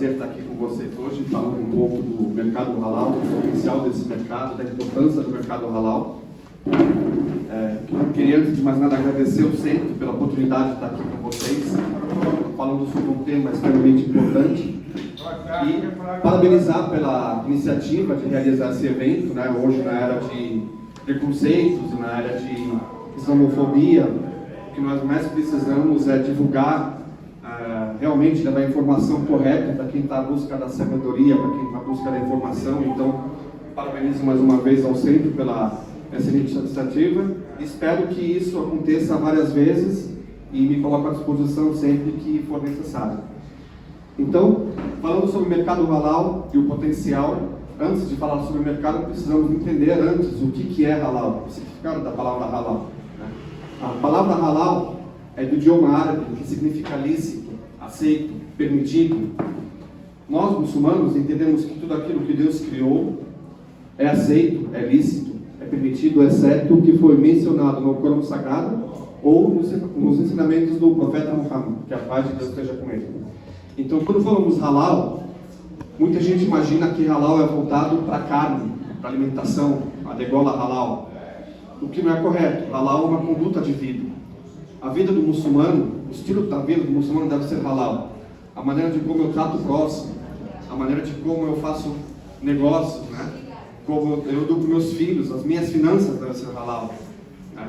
prazer estar aqui com vocês hoje, falando um pouco do mercado halal, do potencial desse mercado, da importância do mercado halal. Queria, antes de mais nada, agradecer o Centro pela oportunidade de estar aqui com vocês, falando sobre um tema extremamente importante. E parabenizar pela iniciativa de realizar esse evento, né, hoje na era de preconceitos, na era de islamofobia. O que nós mais precisamos é divulgar, realmente levar a informação correta para quem está à busca da sabedoria, para quem está à busca da informação. Então, parabenizo mais uma vez ao Centro pela essa iniciativa. Espero que isso aconteça várias vezes e me coloco à disposição sempre que for necessário. Então, falando sobre o mercado halal e o potencial, antes de falar sobre o mercado, precisamos entender antes o que é halal, o significado da palavra halal. A palavra halal é do idioma árabe, que significa lícito, aceito, permitido. Nós, muçulmanos, entendemos que tudo aquilo que Deus criou é aceito, é lícito, é permitido, exceto o que foi mencionado no Corão Sagrado ou nos ensinamentos do profeta Muhammad, que a paz de Deus esteja com ele. Então, quando falamos halal, muita gente imagina que halal é voltado para a carne, para a alimentação, a degola halal. O que não é correto. Halal é uma conduta de vida. A vida do muçulmano, o estilo da vida do muçulmano deve ser halal. A maneira de como eu trato o próximo, a maneira de como eu faço negócios, né? Como eu dou para meus filhos, as minhas finanças devem ser halal. Né?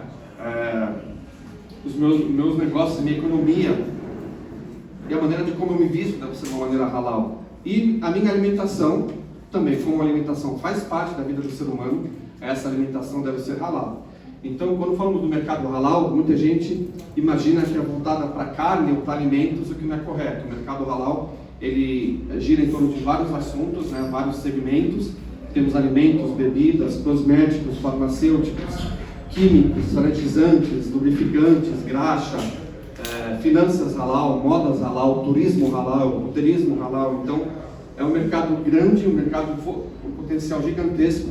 Os meus negócios, a minha economia e a maneira de como eu me visto deve ser uma maneira halal. E a minha alimentação também, como uma alimentação faz parte da vida do ser humano, essa alimentação deve ser halal. Então, quando falamos do mercado halal, muita gente imagina que é voltada para carne ou para alimentos, o que não é correto. O mercado halal, ele gira em torno de vários assuntos, né, vários segmentos. Temos alimentos, bebidas, cosméticos, farmacêuticos, químicos, sanitizantes, lubrificantes, graxa, finanças halal, modas halal, turismo halal, roteirismo halal. Então, é um mercado grande, um mercado com potencial gigantesco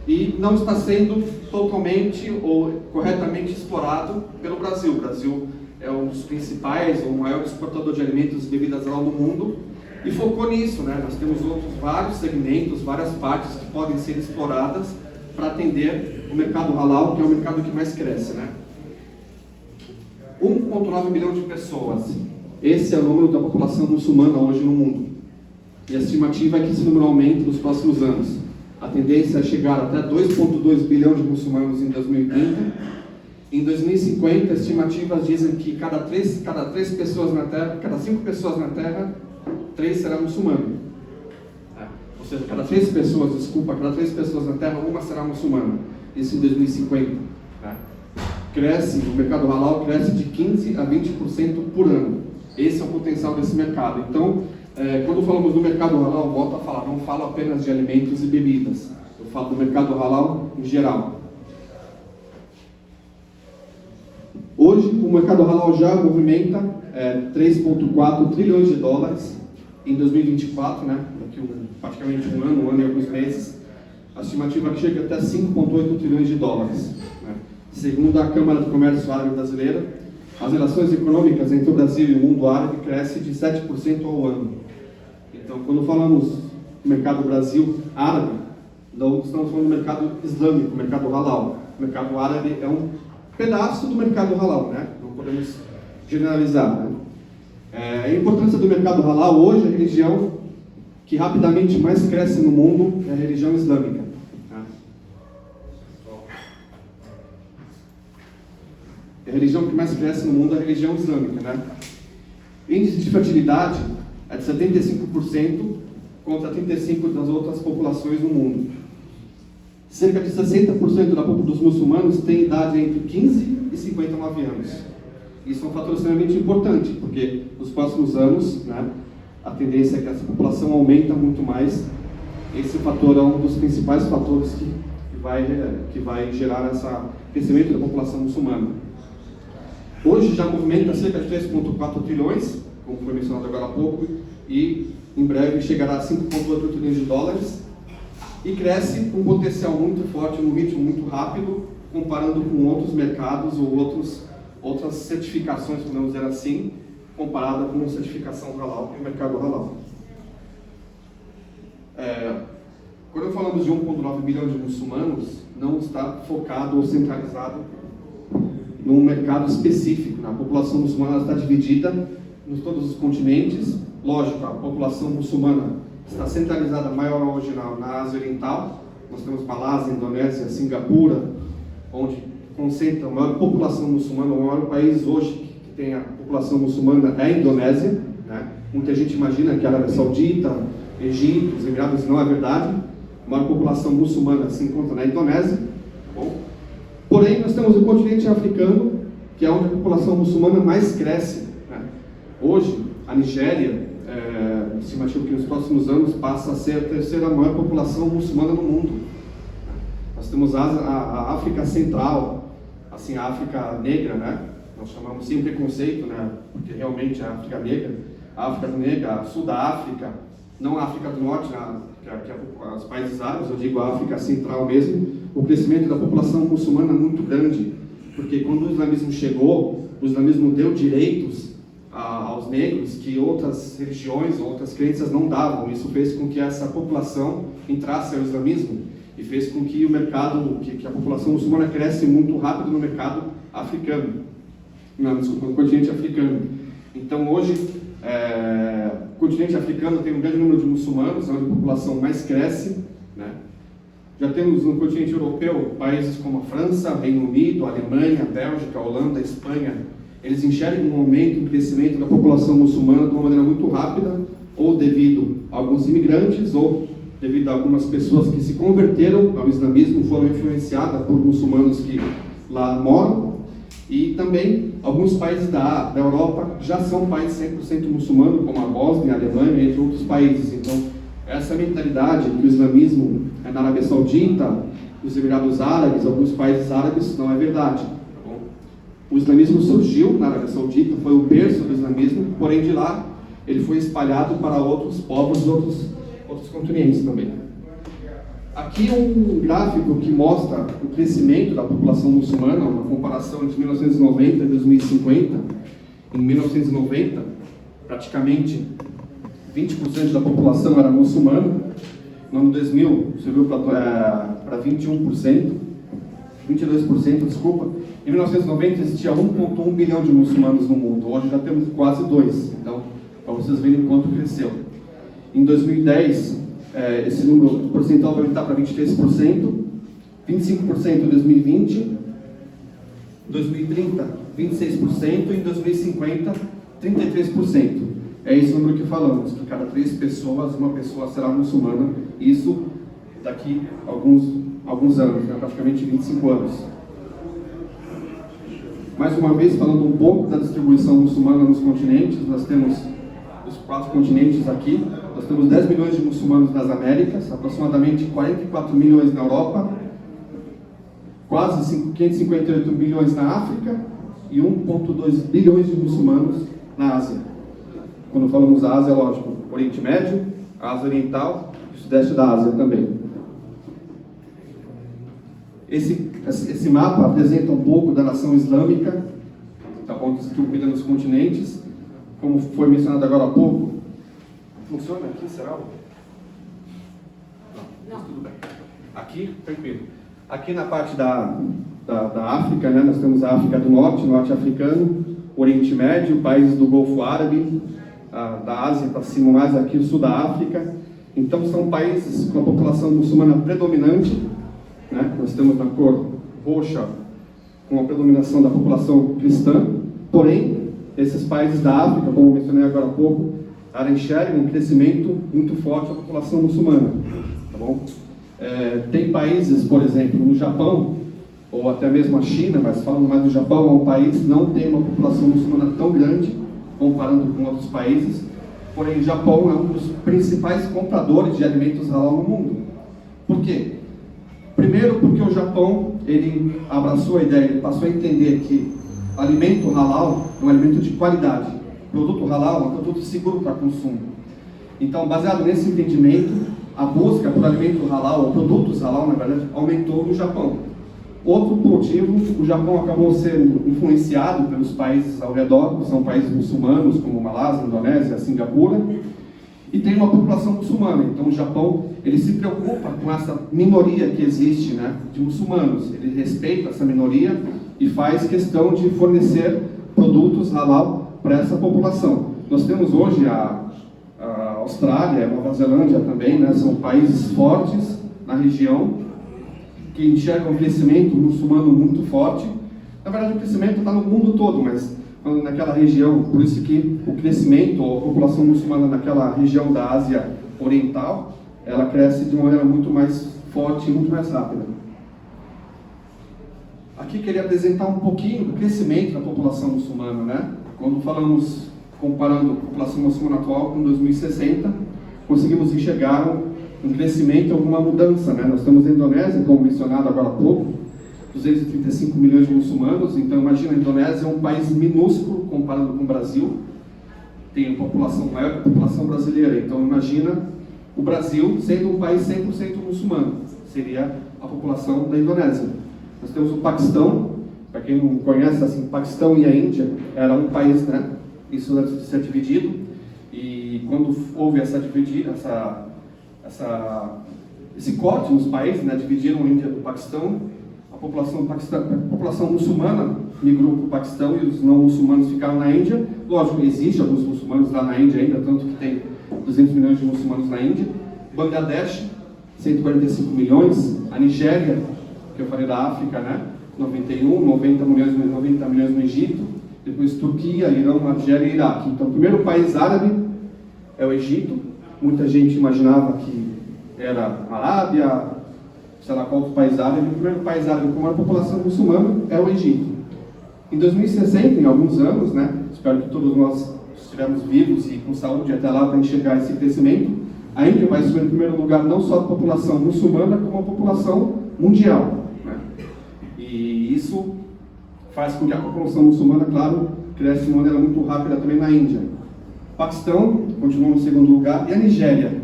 e não está sendo totalmente ou corretamente explorado pelo Brasil. O Brasil é um dos principais, ou o maior exportador de alimentos e bebidas halal do mundo e focou nisso, né? Nós temos outros vários segmentos, várias partes que podem ser exploradas para atender o mercado halal, que é o mercado que mais cresce, né? 1,9 milhão de pessoas. Esse é o número da população muçulmana hoje no mundo. E a estimativa é que esse número aumente nos próximos anos. A tendência é chegar até 2,2 bilhão de muçulmanos em 2030. Em 2050, estimativas dizem que cada 5 pessoas na Terra, 3 será muçulmano. Ou seja, cada 3 pessoas na Terra, uma será muçulmana. Isso em 2050. Cresce, o mercado halal cresce de 15% a 20% por ano. Esse é o potencial desse mercado. Então, quando falamos do mercado halal, volto a falar, não falo apenas de alimentos e bebidas. Eu falo do mercado halal em geral. Hoje, o mercado halal já movimenta 3,4 trilhões de dólares em 2024, né? Daqui praticamente um ano e alguns meses. A estimativa que chega até 5,8 trilhões de dólares. Né? Segundo a Câmara de Comércio Árabe Brasileira, as relações econômicas entre o Brasil e o mundo árabe crescem de 7% ao ano. Então, quando falamos do mercado Brasil-árabe, não estamos falando do mercado islâmico, mercado halal. O mercado árabe é um pedaço do mercado halal, né? Não podemos generalizar. Né? A importância do mercado halal hoje, a religião que rapidamente mais cresce no mundo é a religião islâmica. A religião que mais cresce no mundo é a religião islâmica, né? Índice de fertilidade é de 75% contra 35% das outras populações no mundo. Cerca de 60% dos muçulmanos tem idade entre 15 e 59 anos. Isso é um fator extremamente importante, porque nos próximos anos, né, a tendência é que essa população aumenta muito mais. Esse fator é um dos principais fatores que vai gerar esse crescimento da população muçulmana. Hoje já movimenta cerca de 3,4 trilhões, como foi mencionado agora há pouco, e em breve chegará a 5,8 trilhões de dólares, e cresce com um potencial muito forte, num ritmo muito rápido, comparando com outros mercados ou outras certificações, podemos dizer assim, comparada com a certificação halal e o mercado halal. Quando falamos de 1,9 bilhão de muçulmanos, não está focado ou centralizado num mercado específico. A população muçulmana está dividida em todos os continentes. Lógico, a população muçulmana está centralizada maior hoje na Ásia Oriental. Nós temos Malásia, Indonésia, Singapura, onde concentra a maior população muçulmana. O maior país hoje que tem a população muçulmana é a Indonésia, né? Muita gente imagina que a Arábia Saudita, Egito, os Emirados, não é verdade. A maior população muçulmana se encontra na Indonésia. Bom. Porém, nós temos o continente africano, que é onde a população muçulmana mais cresce, né? Hoje, a Nigéria, estimativa que nos próximos anos passa a ser a terceira maior população muçulmana no mundo. Nós temos a África Central, assim, a África Negra, né? Nós chamamos sem preconceito, né? Porque realmente é a África Negra, Sul da África, não a África do Norte, que é os países árabes, eu digo a África Central mesmo. O crescimento da população muçulmana é muito grande, porque quando o islamismo chegou, o islamismo deu direitos aos negros que outras religiões, outras crenças não davam. Isso fez com que essa população entrasse ao islamismo e fez com que o mercado, que a população muçulmana cresce muito rápido no mercado africano, no continente africano. Então hoje, o continente africano tem um grande número de muçulmanos, onde a população mais cresce, né? Já temos no continente europeu países como a França, Reino Unido, Alemanha, Bélgica, Holanda, Espanha. Eles enxergam um aumento, um crescimento da população muçulmana de uma maneira muito rápida, ou devido a alguns imigrantes, ou devido a algumas pessoas que se converteram ao islamismo, foram influenciadas por muçulmanos que lá moram. E também alguns países da Europa já são países 100% muçulmanos, como a Bósnia, a Alemanha, entre outros países. Então, essa mentalidade que o islamismo é na Arábia Saudita, nos Emirados Árabes, alguns países árabes, não é verdade. Tá bom? O islamismo surgiu na Arábia Saudita, foi o berço do islamismo, porém de lá ele foi espalhado para outros povos, outros continentes também. Aqui um gráfico que mostra o crescimento da população muçulmana, uma comparação entre 1990 e 2050. Em 1990, praticamente 20% da população era muçulmana. No ano 2000, subiu para 21%, 22%, desculpa. Em 1990 existia 1,1 bilhão de muçulmanos no mundo. Hoje já temos quase 2. Então, para vocês verem quanto cresceu. Em 2010, esse número percentual vai aumentar para 23%, 25% em 2020, 2030, 26% e em 2050, 33%. É esse número que falamos, que cada 3 pessoas, uma pessoa será muçulmana, isso daqui a alguns anos, né? Praticamente 25 anos. Mais uma vez, falando um pouco da distribuição muçulmana nos continentes, nós temos os 4 continentes aqui. Nós temos 10 milhões de muçulmanos nas Américas, aproximadamente 44 milhões na Europa, quase 558 milhões na África e 1,2 bilhões de muçulmanos na Ásia. Quando falamos da Ásia, lógico, Oriente Médio, Ásia Oriental e Sudeste da Ásia também. Esse mapa apresenta um pouco da nação islâmica, tá bom, distribuída nos continentes, como foi mencionado agora há pouco. Funciona aqui, será? Não, tudo bem. Aqui, tranquilo. Aqui na parte da África, né, nós temos a África do Norte africano, Oriente Médio, países do Golfo Árabe, da Ásia para cima mais aqui, o Sul da África. Então são países com a população muçulmana predominante, né? Nós temos na cor roxa com a predominação da população cristã, porém esses países da África, como mencionei agora há pouco, enxergam um crescimento muito forte da população muçulmana, tá bom? Tem países, por exemplo, no Japão, ou até mesmo a China, mas falando mais do Japão, é um país que não tem uma população muçulmana tão grande, comparando com outros países, porém o Japão é um dos principais compradores de alimentos halal no mundo. Por quê? Primeiro porque o Japão, ele abraçou a ideia, ele passou a entender que alimento halal é um alimento de qualidade. Produto halal é um produto seguro para consumo. Então, baseado nesse entendimento, a busca por alimento halal, ou produtos halal, na verdade, aumentou no Japão. Outro motivo, o Japão acabou sendo influenciado pelos países ao redor, que são países muçulmanos, como Malásia, Indonésia, Singapura. e tem uma população muçulmana. Então o Japão, ele se preocupa com essa minoria que existe, né, de muçulmanos. Ele respeita essa minoria e faz questão de fornecer produtos halal para essa população. Nós temos hoje a Austrália, a Nova Zelândia também, né, são países fortes na região, que enxergam um crescimento muçulmano muito forte. Na verdade, o crescimento está no mundo todo, mas naquela região, por isso que o crescimento, a população muçulmana naquela região da Ásia Oriental, ela cresce de uma maneira muito mais forte e muito mais rápida. Aqui queria apresentar um pouquinho do crescimento da população muçulmana, né? Quando falamos, comparando a população muçulmana atual com 2060, conseguimos enxergar um crescimento, alguma mudança, né? Nós estamos na Indonésia, como mencionado agora há pouco, 235 milhões de muçulmanos, então imagina, a Indonésia é um país minúsculo comparando com o Brasil, tem uma população maior que a população brasileira, então imagina o Brasil sendo um país 100% muçulmano, seria a população da Indonésia. Nós temos o Paquistão, para quem não conhece, assim, o Paquistão e a Índia era um país, né? Isso antes de ser dividido, e quando houve esse corte nos países, né? Dividiram a Índia do Paquistão, a população muçulmana migrou para o Paquistão e os não muçulmanos ficaram na Índia. Lógico, existe alguns muçulmanos lá na Índia ainda, tanto que tem 200 milhões de muçulmanos na Índia. Bangladesh, 145 milhões. A Nigéria, que eu falei da África, né? 91, 90 milhões no Egito. Depois Turquia, Irã, Argélia e Iraque. Então, o primeiro país árabe é o Egito. Muita gente imaginava que era a Arábia, sei lá qual outro país árabe. O primeiro país árabe com maior população muçulmana é o Egito. Em 2060, em alguns anos, né? Espero que todos nós estivermos vivos e com saúde até lá para enxergar esse crescimento. A Índia vai subir em primeiro lugar não só a população muçulmana, como a população mundial, né? E isso faz com que a população muçulmana, claro, cresça de maneira muito rápida também na Índia. O Paquistão continua no segundo lugar, e a Nigéria,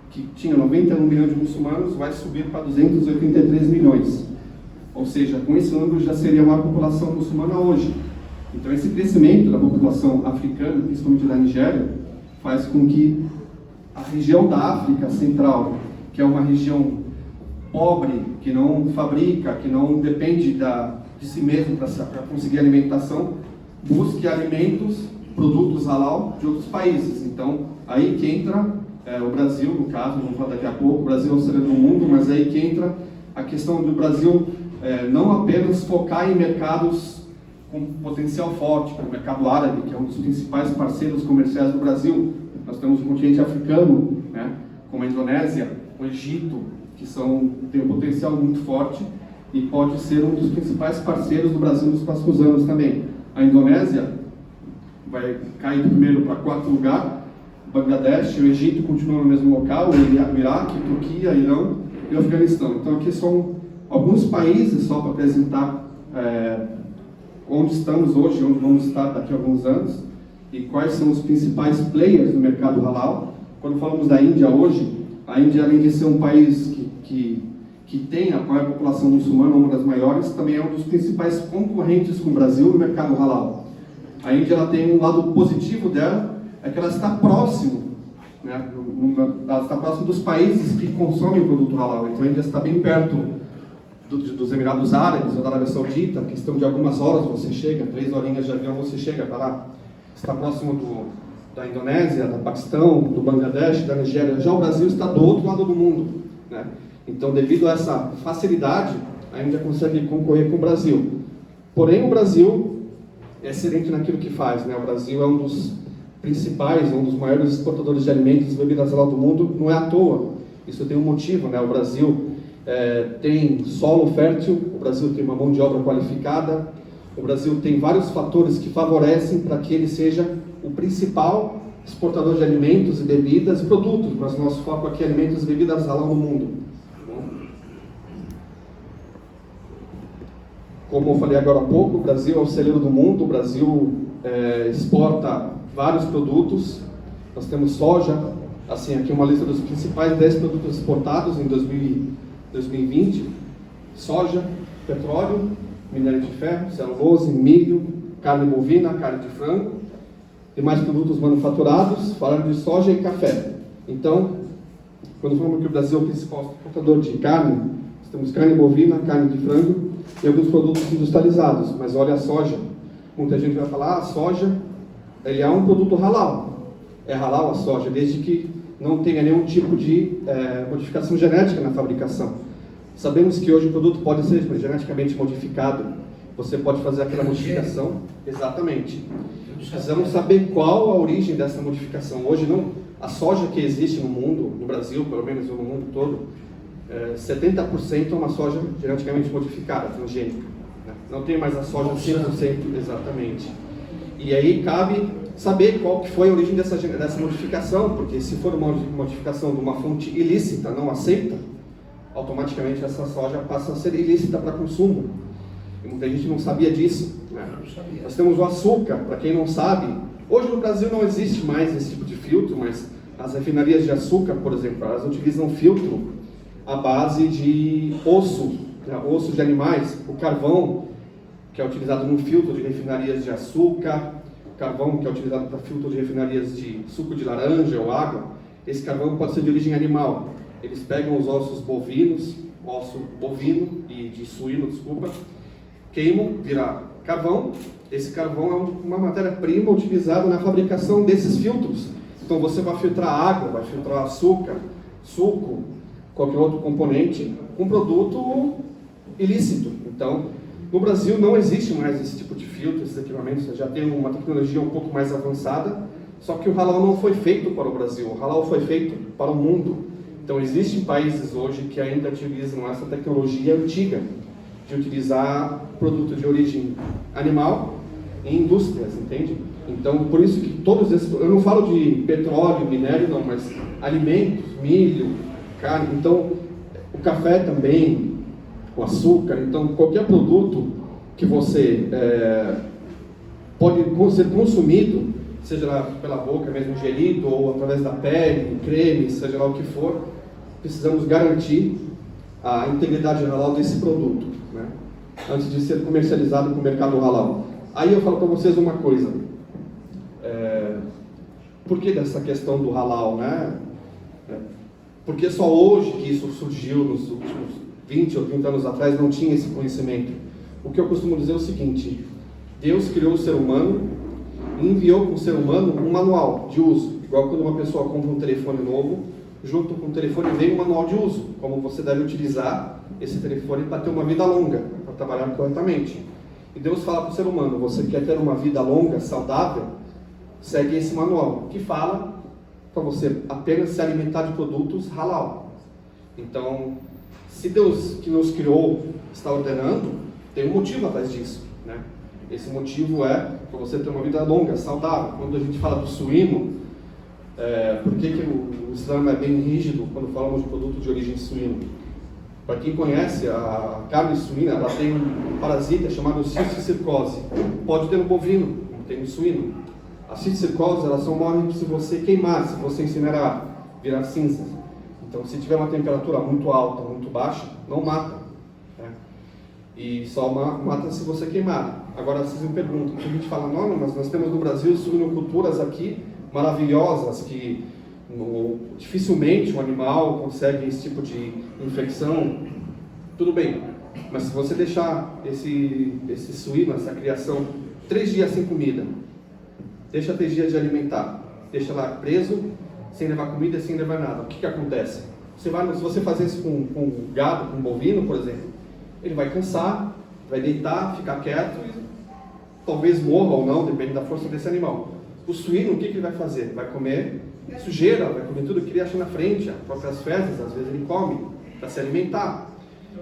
que tinha 91 milhões de muçulmanos, vai subir para 283 milhões. Ou seja, com esse número já seria a maior população muçulmana hoje. Então esse crescimento da população africana, principalmente da Nigéria, faz com que a região da África Central, que é uma região pobre, que não fabrica, que não depende de si mesmo para conseguir alimentação, busque alimentos, produtos halal de outros países. Então, aí que entra o Brasil, no caso, vamos falar daqui a pouco, o Brasil é o celeiro do mundo, mas aí que entra a questão do Brasil não apenas focar em mercados com potencial forte, como o mercado árabe, que é um dos principais parceiros comerciais do Brasil. Nós temos o continente africano, né, como a Indonésia, o Egito, que tem um potencial muito forte e pode ser um dos principais parceiros do Brasil nos próximos anos também. A Indonésia vai cair do primeiro para quarto lugar, Bangladesh, o Egito continua no mesmo local, o Iraque, Turquia, Irã e o Afeganistão. Então aqui são alguns países só para apresentar onde estamos hoje, onde vamos estar daqui a alguns anos e quais são os principais players do mercado halal. Quando falamos da Índia hoje, a Índia, além de ser um país que tem a maior população muçulmana, uma das maiores, também é um dos principais concorrentes com o Brasil no mercado halal. A Índia ela tem um lado positivo dela, é que ela está próximo, né, ela está próximo dos países que consomem o produto halal. Então a Índia está bem perto dos Emirados Árabes ou da Arábia Saudita, questão de algumas horas você chega, 3 horinhas de avião você chega para lá. Está próximo da Indonésia, do Paquistão, do Bangladesh, da Nigéria. Já o Brasil está do outro lado do mundo, né? Então, devido a essa facilidade, a Índia consegue concorrer com o Brasil. Porém, o Brasil é excelente naquilo que faz, né? O Brasil é um dos principais, um dos maiores exportadores de alimentos e bebidas halal do mundo. Não é à toa, isso tem um motivo, né? O Brasil tem solo fértil, o Brasil tem uma mão de obra qualificada, o Brasil tem vários fatores que favorecem para que ele seja o principal exportador de alimentos e bebidas e produtos, mas nosso foco aqui é alimentos e bebidas halal no mundo. Como eu falei agora há pouco, o Brasil é o celeiro do mundo, o Brasil exporta vários produtos. Nós temos soja, assim, aqui uma lista dos principais 10 produtos exportados em 2020. Soja, petróleo, minério de ferro, celulose, milho, carne bovina, carne de frango, demais produtos manufaturados, falando de soja e café. Então, quando falamos que o Brasil é o principal exportador de carne, nós temos carne bovina, carne de frango e alguns produtos industrializados. Mas olha a soja. Muita gente vai falar, a soja, ele é um produto halal. É halal a soja, desde que não tenha nenhum tipo de modificação genética na fabricação. Sabemos que hoje o produto pode ser geneticamente modificado. Você pode fazer aquela modificação. Exatamente. Precisamos saber qual a origem dessa modificação. Hoje não, a soja que existe no mundo, no Brasil, pelo menos no mundo todo, 70% é uma soja geneticamente modificada, transgênica. Né? Não tem mais a soja 100%, exatamente. E aí cabe saber qual que foi a origem dessa modificação, porque se for uma modificação de uma fonte ilícita, não aceita, automaticamente essa soja passa a ser ilícita para consumo. E muita gente não sabia disso. Né? Nós temos o açúcar, para quem não sabe. Hoje no Brasil não existe mais esse tipo de filtro, mas as refinarias de açúcar, por exemplo, elas utilizam filtro à base de osso, né? Osso de animais. O carvão, que é utilizado no filtro de refinarias de açúcar, carvão que é utilizado para filtro de refinarias de suco de laranja ou água, esse carvão pode ser de origem animal. Eles pegam os ossos bovinos, osso bovino e de suíno, desculpa, queimam, vira carvão. Esse carvão é uma matéria-prima utilizada na fabricação desses filtros. Então você vai filtrar água, vai filtrar açúcar, suco, qualquer outro componente, um produto ilícito. Então, no Brasil não existe mais esse tipo de filtro, esses equipamentos, já tem uma tecnologia um pouco mais avançada, só que o halal não foi feito para o Brasil, o halal foi feito para o mundo. Então existem países hoje que ainda utilizam essa tecnologia antiga, de utilizar produto de origem animal em indústrias, entende? Então, por isso que todos esses, eu não falo de petróleo, minério não, mas alimentos, milho, carne, então o café também, o açúcar, então qualquer produto que você pode ser consumido, seja lá pela boca mesmo ingerido, ou através da pele, creme, seja lá o que for, precisamos garantir a integridade halal desse produto, né? Antes de ser comercializado para o mercado halal. Aí eu falo para vocês uma coisa, por que dessa questão do halal, né? Porque só hoje que isso surgiu, nos últimos 20 ou 30 anos atrás, não tinha esse conhecimento. O que eu costumo dizer é o seguinte: Deus criou o ser humano e enviou para o ser humano um manual de uso. Igual quando uma pessoa compra um telefone novo, junto com o telefone vem um manual de uso, como você deve utilizar esse telefone para ter uma vida longa, para trabalhar corretamente. E Deus fala para o ser humano: você quer ter uma vida longa, saudável? Segue esse manual, que fala para você apenas se alimentar de produtos halal. Então, se Deus que nos criou está ordenando, tem um motivo atrás disso, né? Esse motivo é para você ter uma vida longa, saudável. Quando a gente fala do suíno, por que o Islã é bem rígido quando falamos de produto de origem suíno? Para quem conhece, a carne suína, ela tem um parasita chamado cisticercose. Pode ter no bovino, como tem no suíno. As cisticercose, elas só morrem se você queimar, se você incinerar, virar cinzas. Então, se tiver uma temperatura muito alta, muito baixa, não mata, né? E só mata se você queimar. Agora, vocês me perguntam, a gente fala, não, mas nós temos no Brasil suinoculturas aqui maravilhosas, que dificilmente um animal consegue esse tipo de infecção. Tudo bem, mas se você deixar esse suíno, essa criação, 3 dias sem comida, deixa 3 dias de alimentar, deixa lá preso, sem levar comida, sem levar nada, o que acontece? Se você fazer isso com gado, com bovino, por exemplo, ele vai cansar, vai deitar, ficar quieto e talvez morra ou não, depende da força desse animal. O suíno, o que ele vai fazer? Vai comer sujeira, vai comer tudo que ele acha na frente, as próprias fezes, às vezes ele come para se alimentar.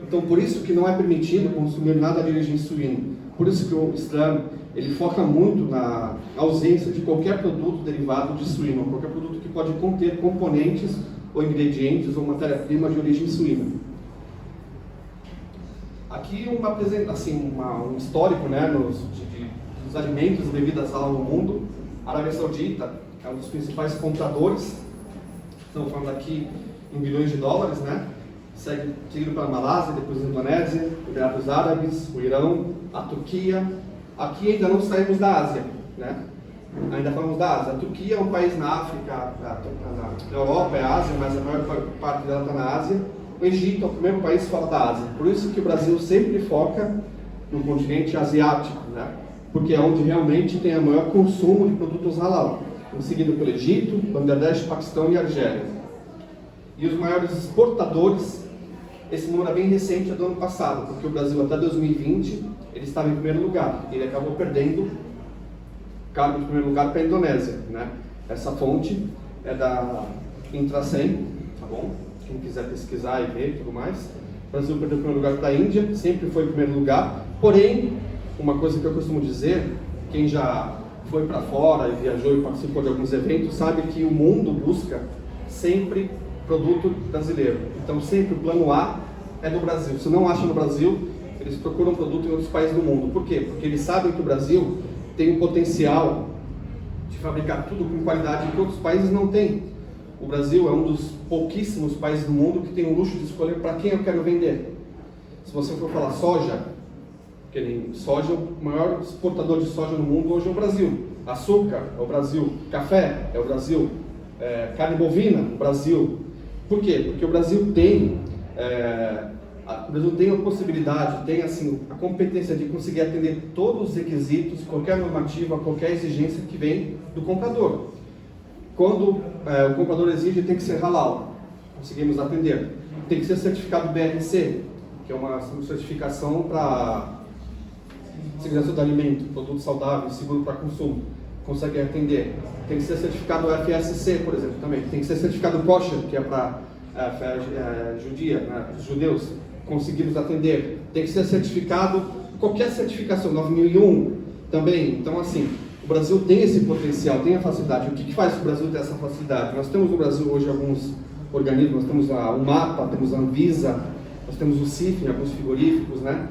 Então, por isso que não é permitido consumir nada de origem suína. Por isso que o Islã, ele foca muito na ausência de qualquer produto derivado de suíno, qualquer produto que pode conter componentes ou ingredientes ou matéria-prima de origem suína. Aqui um histórico, né, dos alimentos e bebidas halal no mundo. A Arábia Saudita é um dos principais compradores, estamos falando aqui em bilhões de dólares, né? Seguido pela Malásia, depois a Indonésia, Emirados Árabes, o Irão, a Turquia. Aqui ainda não saímos da Ásia, né? Ainda falamos da Ásia. A Turquia é um país na África, na Europa é Ásia, mas a maior parte dela está na Ásia. O Egito é o primeiro país fora da Ásia. Por isso que o Brasil sempre foca no continente asiático, né? Porque é onde realmente tem o maior consumo de produtos halal, seguido pelo Egito, Bangladesh, Paquistão e Argélia. E os maiores exportadores, esse número é bem recente, é do ano passado, porque o Brasil até 2020 ele estava em primeiro lugar. Ele acabou perdendo o cargo de primeiro lugar para a Indonésia, né? Essa fonte é da Intracem, tá bom? Quem quiser pesquisar e ver e tudo mais. O Brasil perdeu o primeiro lugar para a Índia, sempre foi em primeiro lugar. Porém, uma coisa que eu costumo dizer, quem já foi para fora e viajou e participou de alguns eventos, sabe que o mundo busca sempre produto brasileiro. Então, sempre o plano A é do Brasil. Se não acha no Brasil, eles procuram produto em outros países do mundo. Por quê? Porque eles sabem que o Brasil tem um potencial de fabricar tudo com qualidade que outros países não têm. O Brasil é um dos pouquíssimos países do mundo que tem o luxo de escolher para quem eu quero vender. Se você for falar soja, que nem soja, o maior exportador de soja no mundo hoje é o Brasil. Açúcar é o Brasil. Café é o Brasil. Carne bovina, o Brasil. Por quê? Porque o Brasil tem a possibilidade, tem assim, a competência de conseguir atender todos os requisitos, qualquer normativa, qualquer exigência que vem do comprador. Quando o comprador exige, tem que ser halal. Conseguimos atender. Tem que ser certificado BRC, que é uma certificação para segurança do alimento, produto saudável, seguro para consumo. Consegue atender. Tem que ser certificado FSC, por exemplo, também. Tem que ser certificado kosher, que é para judeus. Conseguimos atender. Tem que ser certificado, qualquer certificação, 9001 também. Então, assim, o Brasil tem esse potencial, tem a facilidade. O que faz o Brasil ter essa facilidade? Nós temos no Brasil hoje alguns organismos, nós temos o MAPA, temos a Anvisa, nós temos o CIF, alguns frigoríficos, né?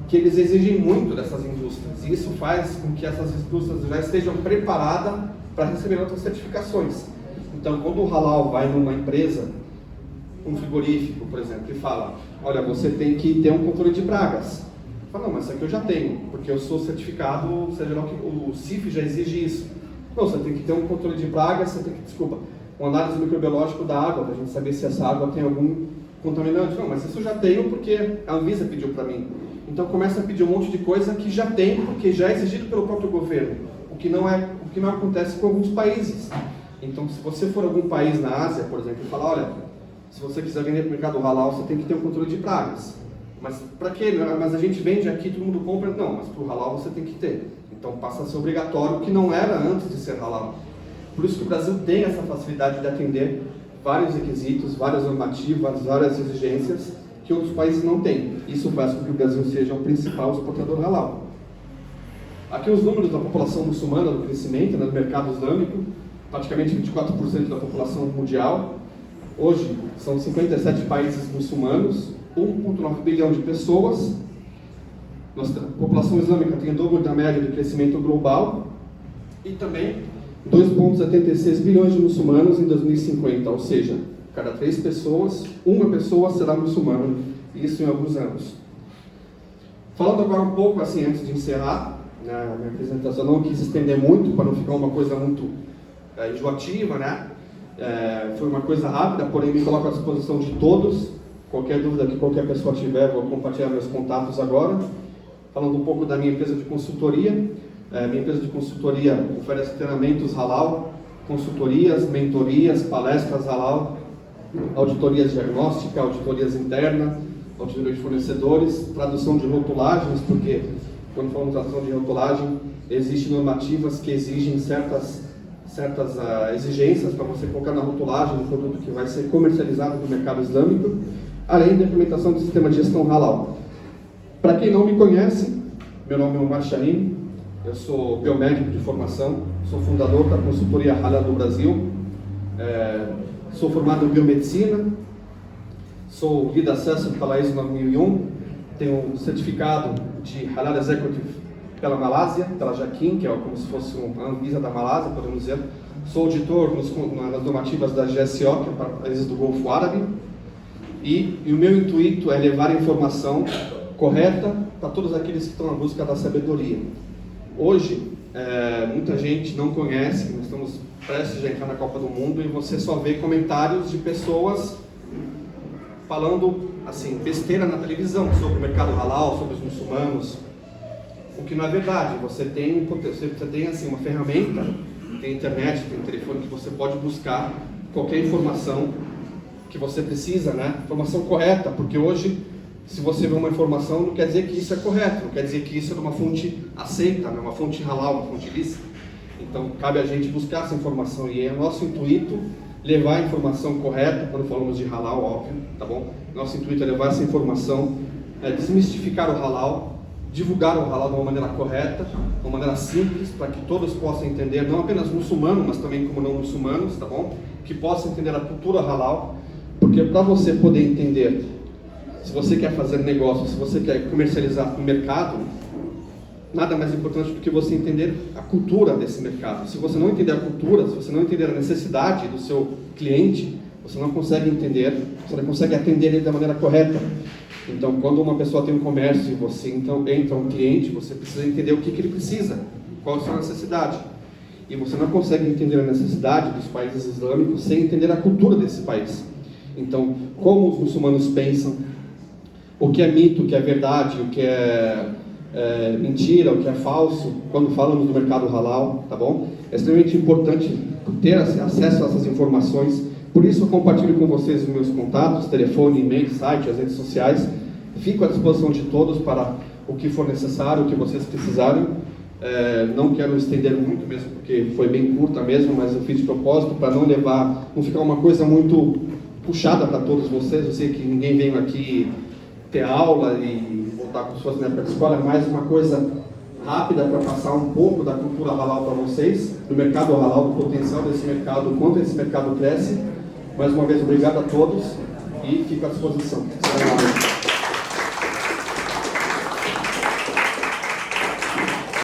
Que eles exigem muito dessas indústrias. E isso faz com que essas indústrias já estejam preparadas para receber outras certificações. Então, quando o halal vai numa empresa, um frigorífico, por exemplo, e fala, olha, você tem que ter um controle de pragas. Fala, não, mas isso aqui eu já tenho, porque eu sou certificado, seja lá que o CIF já exige isso. Não, você tem que ter um controle de pragas, você tem que, um análise microbiológica da água, para a gente saber se essa água tem algum contaminante. Não, mas isso eu já tenho porque a Anvisa pediu para mim. Então começa a pedir um monte de coisa que já tem, porque já é exigido pelo próprio governo, o que não acontece com alguns países. Então, se você for a algum país na Ásia, por exemplo, e falar, olha, se você quiser vender para o mercado halal, você tem que ter um controle de pragas. Mas para quê? Mas a gente vende aqui, todo mundo compra. Não, mas para o halal você tem que ter. Então passa a ser obrigatório, o que não era antes de ser halal. Por isso que o Brasil tem essa facilidade de atender vários requisitos, várias normativas, várias exigências que outros países não têm. Isso faz com que o Brasil seja o principal exportador halal. Aqui os números da população muçulmana, do crescimento, né, do mercado islâmico, praticamente 24% da população mundial. Hoje são 57 países muçulmanos, 1,9 bilhão de pessoas. Nossa população islâmica tem o dobro da média de crescimento global e também 2,76 bilhões de muçulmanos em 2050, ou seja, cada 3 pessoas, uma pessoa será muçulmana, isso em alguns anos. Falando agora um pouco, assim, antes de encerrar, né, minha apresentação, não quis estender muito, para não ficar uma coisa muito enjoativa, né? Foi uma coisa rápida, porém me coloco à disposição de todos. Qualquer dúvida que qualquer pessoa tiver, vou compartilhar meus contatos agora. Falando um pouco da minha empresa de consultoria. Minha empresa de consultoria oferece treinamentos halal, consultorias, mentorias, palestras halal, auditorias diagnósticas, auditorias internas, auditoria de fornecedores, tradução de rotulagens, porque quando falamos de tradução de rotulagem, existem normativas que exigem certas exigências para você colocar na rotulagem do produto que vai ser comercializado no mercado islâmico, além da implementação do sistema de gestão halal. Para quem não me conhece, meu nome é Omar Shahin, eu sou biomédico de formação, sou fundador da consultoria Halal do Brasil, sou formado em biomedicina, sou guia de acesso pela ISO 9001, tenho um certificado de Halal Executive pela Malásia, pela Jaquim, que é como se fosse uma Anvisa da Malásia, podemos dizer. Sou auditor nas normativas da GSO, que é para países do Golfo Árabe. E o meu intuito é levar a informação correta para todos aqueles que estão na busca da sabedoria. Hoje, muita gente não conhece, nós estamos prestes a entrar na Copa do Mundo e você só vê comentários de pessoas falando assim, besteira na televisão sobre o mercado halal, sobre os muçulmanos, o que não é verdade. Você tem assim, uma ferramenta, tem internet, tem telefone que você pode buscar qualquer informação que você precisa, né? Informação correta, porque hoje, se você vê uma informação, não quer dizer que isso é correto, não quer dizer que isso é de uma fonte aceita, né? Uma fonte halal, uma fonte lícita. Então, cabe a gente buscar essa informação e é nosso intuito levar a informação correta, quando falamos de halal, óbvio, tá bom? Nosso intuito é levar essa informação, desmistificar o halal, divulgar o halal de uma maneira correta, de uma maneira simples, para que todos possam entender, não apenas muçulmanos, mas também como não muçulmanos, tá bom? Que possam entender a cultura halal, porque para você poder entender, se você quer fazer negócio, se você quer comercializar no mercado, nada mais importante do que você entender a cultura desse mercado. Se você não entender a cultura, se você não entender a necessidade do seu cliente, você não consegue entender, você não consegue atender ele da maneira correta. Então, quando uma pessoa tem um comércio e você então entra um cliente, você precisa entender o que ele precisa, qual é a sua necessidade. E você não consegue entender a necessidade dos países islâmicos sem entender a cultura desse país. Então, como os muçulmanos pensam, o que é mito, o que é verdade, o que é mentira, o que é falso, quando falamos do mercado halal, tá bom? É extremamente importante ter acesso a essas informações, por isso eu compartilho com vocês os meus contatos, telefone, e-mail, site, as redes sociais, fico à disposição de todos para o que for necessário, o que vocês precisarem. Não quero estender muito mesmo, porque foi bem curta mesmo, mas eu fiz de propósito para não ficar uma coisa muito puxada para todos vocês. Eu sei que ninguém veio aqui ter aula e voltar com suas na época de escola, é mais uma coisa rápida para passar um pouco da cultura halal para vocês, do mercado halal, do potencial desse mercado, quanto esse mercado cresce. Mais uma vez, obrigado a todos e fico à disposição.